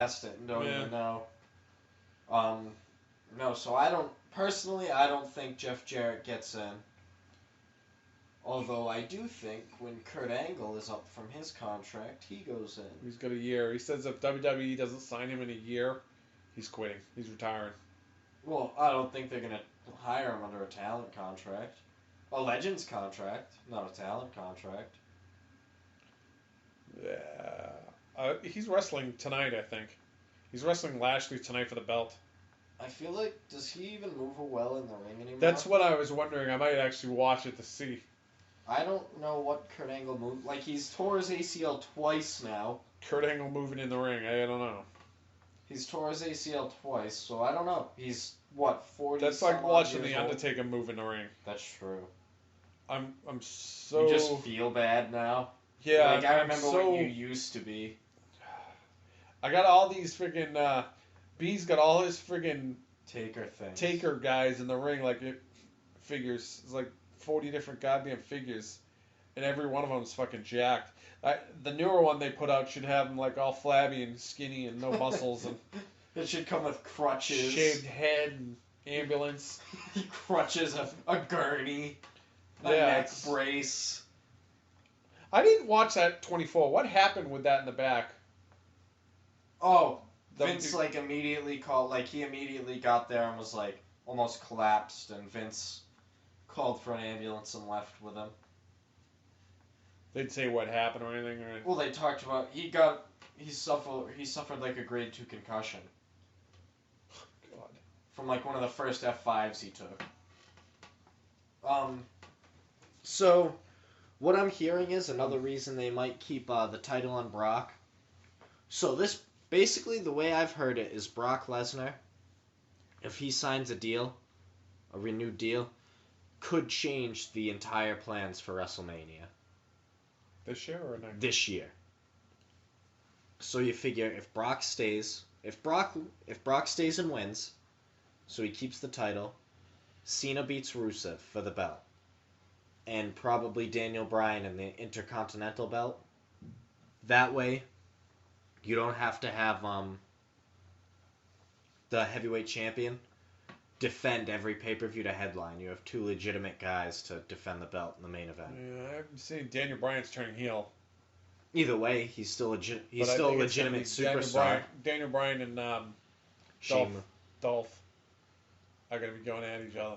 test it and don't even know. No, so I don't think Jeff Jarrett gets in. Although I do think when Kurt Angle is up from his contract, he goes in. He's got a year. He says if WWE doesn't sign him in a year, he's quitting. He's retiring. Well, I don't think they're going to hire him under a talent contract. A Legends contract, not a talent contract. Yeah. He's wrestling tonight, I think. He's wrestling Lashley tonight for the belt. I feel like, does he even move well in the ring anymore? That's what I was wondering. I might actually watch it to see. I don't know what Kurt Angle moved. Like, he's tore his ACL twice now. Kurt Angle moving in the ring. I don't know. He's tore his ACL twice, so I don't know. He's, what, 40? That's like watching The Undertaker move in the ring. That's true. I'm so... You just feel bad now? Yeah. Like, I remember what you used to be. I got all these friggin'... B's got all his friggin' Taker guys in the ring, like it figures. It's like 40 different goddamn figures, and every one of them is fucking jacked. The newer one they put out should have them like all flabby and skinny and no muscles, and it should come with crutches, shaved head, and ambulance. Crutches, a gurney, a neck brace. I didn't watch that 24. What happened with that in the back? Oh. Vince, like, immediately called, like, he immediately got there and was, like, almost collapsed, and Vince called for an ambulance and left with him. They'd say what happened or anything? Or... Well, they talked about, he suffered, like, a grade 2 concussion. God. From, like, one of the first F5s he took. So, what I'm hearing is another reason they might keep the title on Brock. So, this... Basically, the way I've heard it is Brock Lesnar, if he signs a renewed deal, could change the entire plans for WrestleMania. This year or next? This year. So you figure if Brock stays and wins, so he keeps the title, Cena beats Rusev for the belt, and probably Daniel Bryan in the Intercontinental belt. That way, you don't have to have the heavyweight champion defend every pay-per-view to headline. You have two legitimate guys to defend the belt in the main event. Yeah, I've seen Daniel Bryan's turning heel. Either way, he's still a legitimate superstar. Daniel Bryan and Dolph are going to be going at each other.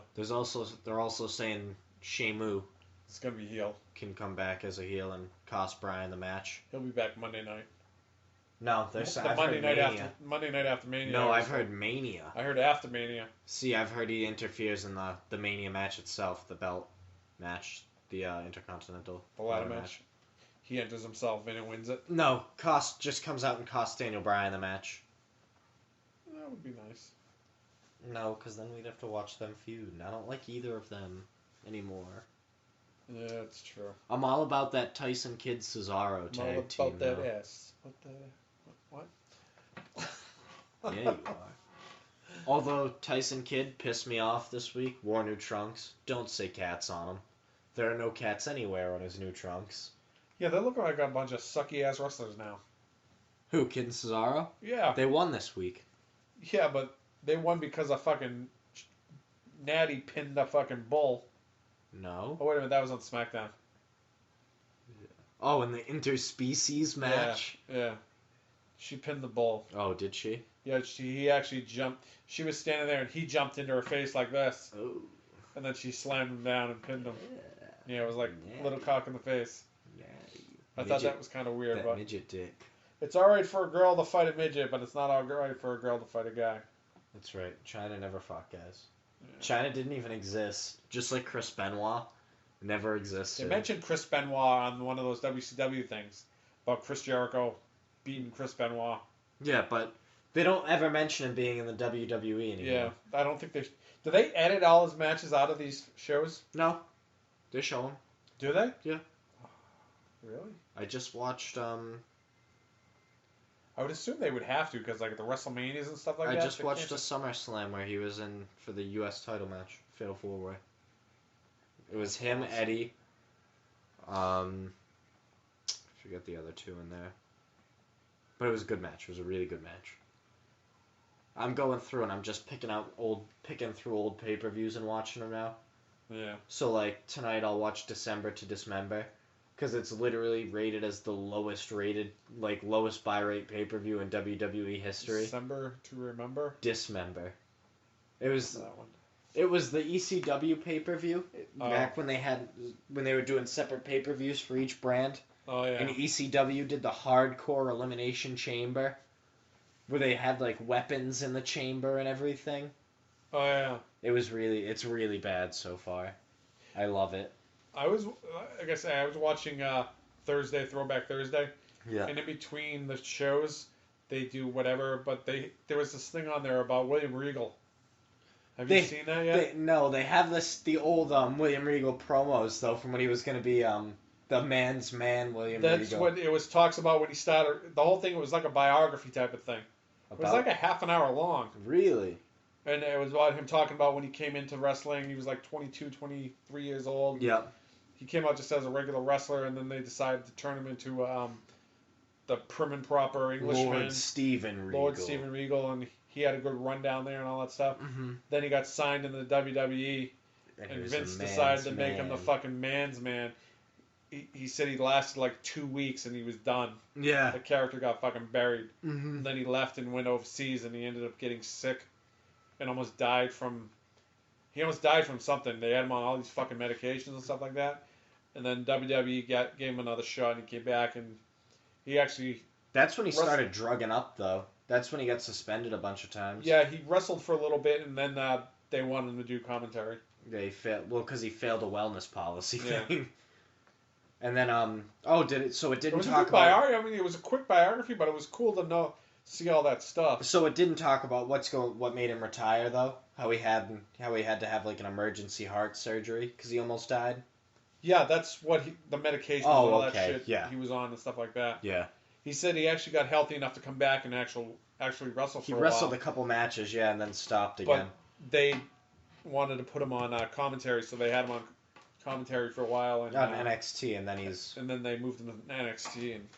They're also saying Sheamu is going to be heel. Can come back as a heel and cost Bryan the match. He'll be back Monday night. No, there's Monday night after Mania. No, I've heard Mania. I heard after Mania. See, I've heard he interferes in the Mania match itself, the belt match, the Intercontinental. The ladder match. He enters himself in and wins it. No, just comes out and costs Daniel Bryan the match. That would be nice. No, because then we'd have to watch them feud, and I don't like either of them anymore. Yeah, that's true. I'm all about that Tyson Kidd Cesaro tag team. All about that ass. What? Yeah, you are. Although Tyson Kidd pissed me off this week, wore new trunks. Don't say cats on him. There are no cats anywhere on his new trunks. Yeah, they're looking like a bunch of sucky-ass wrestlers now. Who, Kidd and Cesaro? Yeah. They won this week. Yeah, but they won because a fucking Natty pinned a fucking bull. No. Oh, wait a minute, that was on SmackDown. Oh, in the interspecies match? Yeah. She pinned the bull. Oh, did she? Yeah, he actually jumped. She was standing there, and he jumped into her face like this. Oh. And then she slammed him down and pinned him. Yeah, it was like little cock in the face. Yeah. I thought that was kind of weird. That midget dick. It's alright for a girl to fight a midget, but it's not alright for a girl to fight a guy. That's right. China never fought guys. Yeah. China didn't even exist. Just like Chris Benoit. Never existed. They mentioned Chris Benoit on one of those WCW things about Chris Jericho beating Chris Benoit. Yeah, but they don't ever mention him being in the WWE anymore. Yeah, I don't think they... Do they edit all his matches out of these shows? No. They show him. Do they? Yeah. Really? I just watched, I would assume they would have to, because like the WrestleManias and stuff like that. I just watched a SummerSlam where he was in for the U.S. title match, Fatal 4-Way. It was him, Eddie. I forget the other two in there. But it was a good match. It was a really good match. I'm going through and I'm just picking through old pay-per-views and watching them now. Yeah. So like tonight I'll watch December to Dismember, because it's literally rated as the lowest buy rate pay-per-view in WWE history. December to Remember. Dismember. It was that one. It was the ECW pay-per-view back when they were doing separate pay-per-views for each brand. Oh yeah. And ECW did the Hardcore Elimination Chamber, where they had like weapons in the chamber and everything. Oh yeah. It's really bad so far. I love it. I was watching Thursday, Throwback Thursday. Yeah. And in between the shows, they do whatever. But there was this thing on there about William Regal. Have you seen that yet? They have the old William Regal promos though from when he was going to be the man's man William Regal. That's what it was. Talks about when he started. The whole thing was like a biography type of thing. It was like a half an hour long. Really? And it was about him talking about when he came into wrestling. He was like 22, 23 years old. Yeah. He came out just as a regular wrestler, and then they decided to turn him into the prim and proper Englishman. Lord Steven Regal, and he had a good run down there and all that stuff. Mm-hmm. Then he got signed into the WWE, and Vince decided to make him the fucking man's man. He said he lasted like 2 weeks and he was done. Yeah. The character got fucking buried. Mm-hmm. And then he left and went overseas, and he ended up getting sick and almost died from... He almost died from something. They had him on all these fucking medications and stuff like that. And then WWE gave him another shot, and he came back, and he actually... That's when he started drugging up, though. That's when he got suspended a bunch of times. Yeah, he wrestled for a little bit, and then they wanted him to do commentary. They failed. Well, because he failed a wellness policy thing. Yeah. And then, did it? So it didn't It was talk a good biography. I mean, it was a quick biography, but it was cool to see all that stuff. So it didn't talk about what made him retire, though. How he had to have like an emergency heart surgery because he almost died. Yeah, that's what the medication and all that shit he was on and stuff like that. Yeah. He said he actually got healthy enough to come back and actually wrestle for a while. He wrestled a couple matches, yeah, and then stopped again. But they wanted to put him on commentary, so they had him on commentary for a while. And, on NXT, and then And then they moved him to NXT, and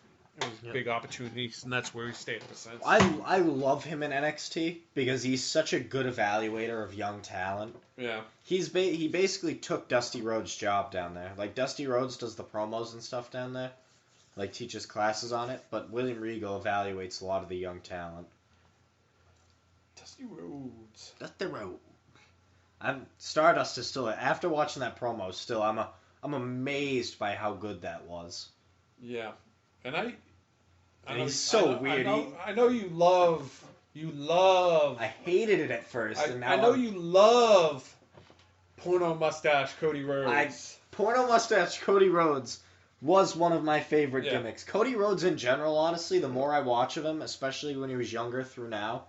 it was big opportunities, and that's where he stayed ever since. I love him in NXT because he's such a good evaluator of young talent. Yeah. He basically took Dusty Rhodes' job down there. Like, Dusty Rhodes does the promos and stuff down there. Like, teaches classes on it. But William Regal evaluates a lot of the young talent. Dusty Rhodes. Dusty Rhodes. Stardust is still... After watching that promo, still, I'm amazed by how good that was. Yeah. And he's so weird. I know you love... I hated it at first. I know you love Porno Mustache Cody Rhodes. Porno Mustache Cody Rhodes was one of my favorite gimmicks. Cody Rhodes in general, honestly, the more I watch of him, especially when he was younger through now,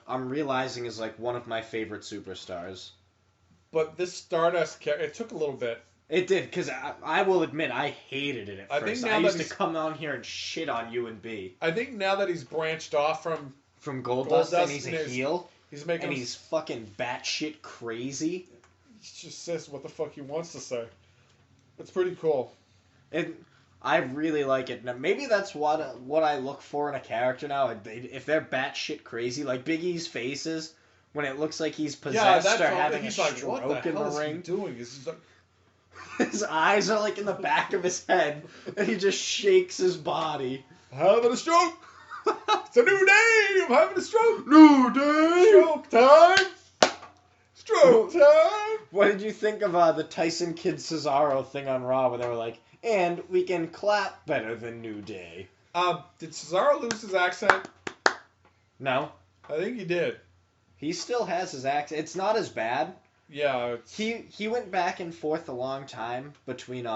I'm realizing is like one of my favorite superstars. But this Stardust character, it took a little bit. It did, because I will admit, I hated it at first. I used to come on here and shit on U&B. I think now that he's branched off from Goldust and he's a heel, he's fucking batshit crazy. He just says what the fuck he wants to say. It's pretty cool. I really like it. Now, maybe that's what I look for in a character now. If they're batshit crazy, like Big E's faces, when it looks like he's possessed or having a stroke what the in the hell ring. Is he doing? Is he his eyes are like in the back of his head, and he just shakes his body. Having a stroke. It's a new day. I'm having a stroke. New day. Stroke time. Stroke time. What did you think of the Tyson Kidd Cesaro thing on Raw, where they were like, and we can clap better than New Day? Did Cesaro lose his accent? No. I think he did. He still has his accent. It's not as bad. Yeah. He went back and forth a long time between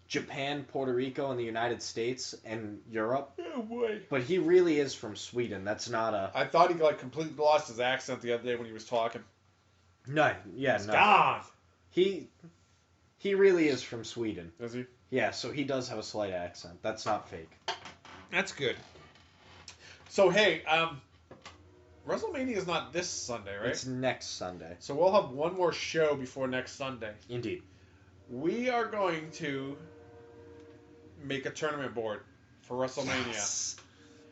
Japan, Puerto Rico, and the United States and Europe. Oh boy. But he really is from Sweden. That's not a... I thought he completely lost his accent the other day when he was talking. No, yeah, it's gone. He really is from Sweden. Is he? Yeah, so he does have a slight accent. That's not fake. That's good. So hey, WrestleMania is not this Sunday, right? It's next Sunday. So we'll have one more show before next Sunday. Indeed. We are going to make a tournament board for WrestleMania. Yes.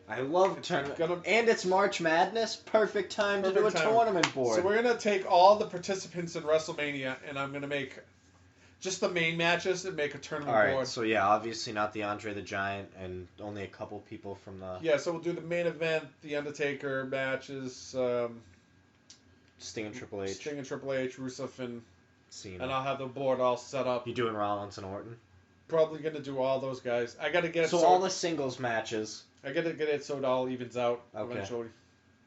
I love tournament. And it's March Madness. Perfect time to do a tournament board. So we're going to take all the participants in WrestleMania, and I'm going to make just the main matches and make a tournament board. Alright, so yeah, obviously not the Andre the Giant, and only a couple people from the... Yeah, so we'll do the main event, the Undertaker matches, Sting and Triple H. Rusev and Cena. And I'll have the board all set up. You doing Rollins and Orton? Probably going to do all those guys. I got to get it so all the singles matches. I got to get it so it all evens out eventually.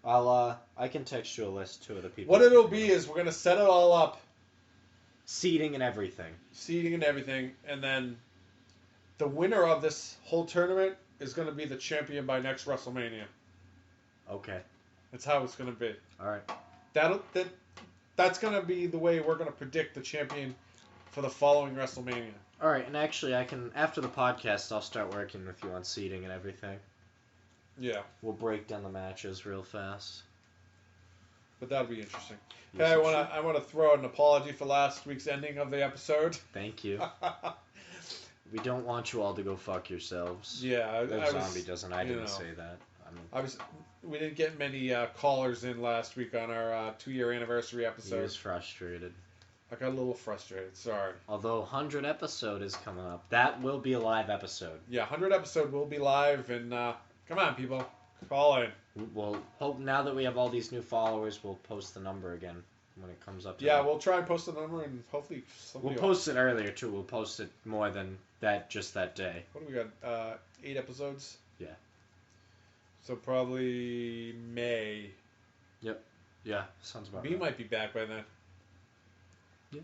I can text you a list too of the people. What it'll be is we're going to set it all up. Seating and everything. And then the winner of this whole tournament is going to be the champion by next WrestleMania. Okay. That's how it's going to be. All right. That's going to be the way we're going to predict the champion for the following WrestleMania. All right, and actually, after the podcast, I'll start working with you on seating and everything. Yeah. We'll break down the matches real fast. But that'll be interesting. Yes, hey, I want to throw an apology for last week's ending of the episode. Thank you. We don't want you all to go fuck yourselves. Yeah, Zombie doesn't. I didn't say that. We didn't get many callers in last week on our 2-year anniversary episode. He was frustrated. I got a little frustrated. Sorry. Although 100 episode is coming up, that will be a live episode. Yeah, 100 episode will be live, and come on, people, call in. We'll hope now that we have all these new followers, we'll post the number again when it comes up. Yeah, we'll try and post the number, and hopefully we'll post it earlier too. We'll post it more than that just that day. What do we got? 8 episodes. Yeah. So probably May. Yep. Yeah, sounds about right. B might be back by then. Yeah,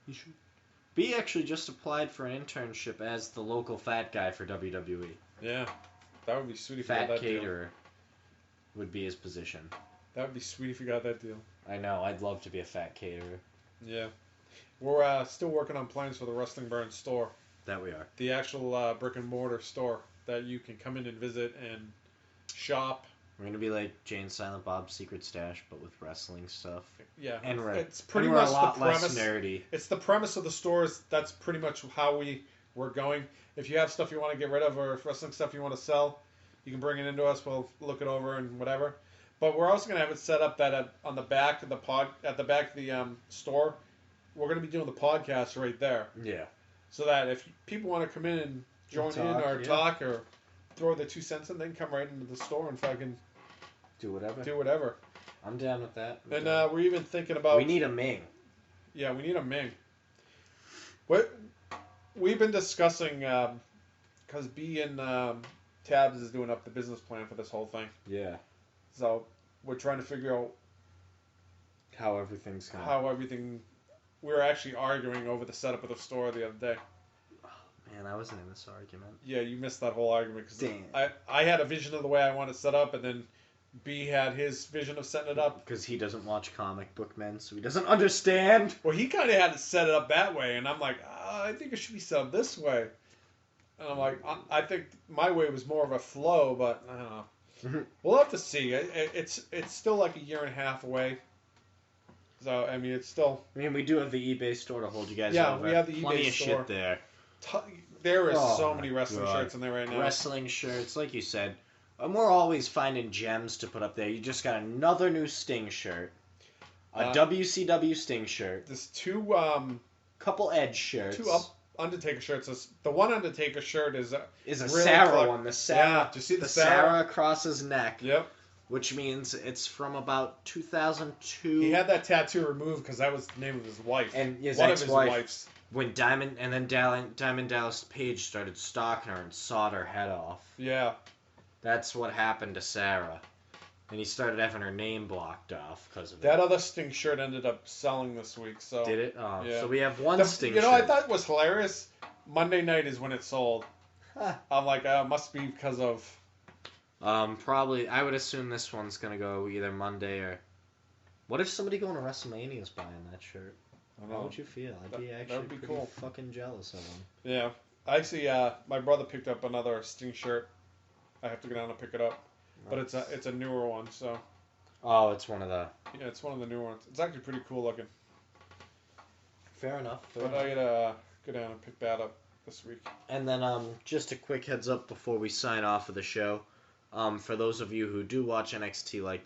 he should. B actually just applied for an internship as the local fat guy for WWE. Yeah, that would be sweet if fat you got that caterer deal. Would be his position. That would be sweet if you got that deal. I know, I'd love to be a fat caterer. Yeah. We're still working on plans for the Wrestling Burn store. That we are. The actual brick and mortar store that you can come in and visit and shop. We're going to be like Jane Silent Bob's Secret Stash, but with wrestling stuff. Yeah. And it's pretty much a lot the premise. Less nerdy. It's the premise of the stores. That's pretty much how we're going. If you have stuff you want to get rid of or if wrestling stuff you want to sell, you can bring it into us. We'll look it over and whatever. But we're also going to have it set up that on the back of the store, we're going to be doing the podcast right there. Yeah. So that if people want to come in and join talk or throw their 2 cents in, they can come right into the store and fucking do whatever. I'm down with that. And we're even thinking about... We need a Ming. Yeah, we need a Ming. We've been discussing, because B and Tabs is doing up the business plan for this whole thing. Yeah. So we're trying to figure out how everything's going. We were actually arguing over the setup of the store the other day. Oh, man, I wasn't in this argument. Yeah, you missed that whole argument. Cause I had a vision of the way I want it set up, and then B had his vision of setting it up. Because he doesn't watch comic book men, so he doesn't understand. Well, he kind of had to set it up that way, and I'm like, I think it should be set up this way. And I'm like, I think my way was more of a flow, but I don't know. We'll have to see. It's still like a year and a half away. So, I mean, it's still... I mean, we do have the eBay store to hold you guys over. Yeah, we have the Plenty eBay of store. shit there. There is so many wrestling shirts in there right now. Wrestling shirts, like you said. And we're always finding gems to put up there. You just got another new Sting shirt. A WCW Sting shirt. There's two... couple Edge shirts. Two Undertaker shirts. The one Undertaker shirt is a really Sarah one. The Sarah. Yeah, do you see the Sarah across his neck? Yep. Which means it's from about 2002. He had that tattoo removed because that was the name of his wife. And his one ex-wife, of his wives. When Diamond Dallas Page started stalking her and sawed her head off. Yeah. That's what happened to Sarah. And he started having her name blocked off because of it. That other Sting shirt ended up selling this week. So did it? Oh, yeah. So we have one Sting shirt. You know, I thought it was hilarious. Monday night is when it sold. Huh. I'm like, must be because of... Probably, I would assume this one's going to go either Monday or... What if somebody going to WrestleMania is buying that shirt? How would you feel? I'd be actually pretty cool. Fucking jealous of them. Yeah. Actually, my brother picked up another Sting shirt. I have to go down and pick it up. But it's a newer one, so... Oh, it's one of the... Yeah, it's one of the newer ones. It's actually pretty cool looking. Fair enough. But I gotta go down and pick that up this week. And then, just a quick heads up before we sign off of the show. For those of you who do watch NXT like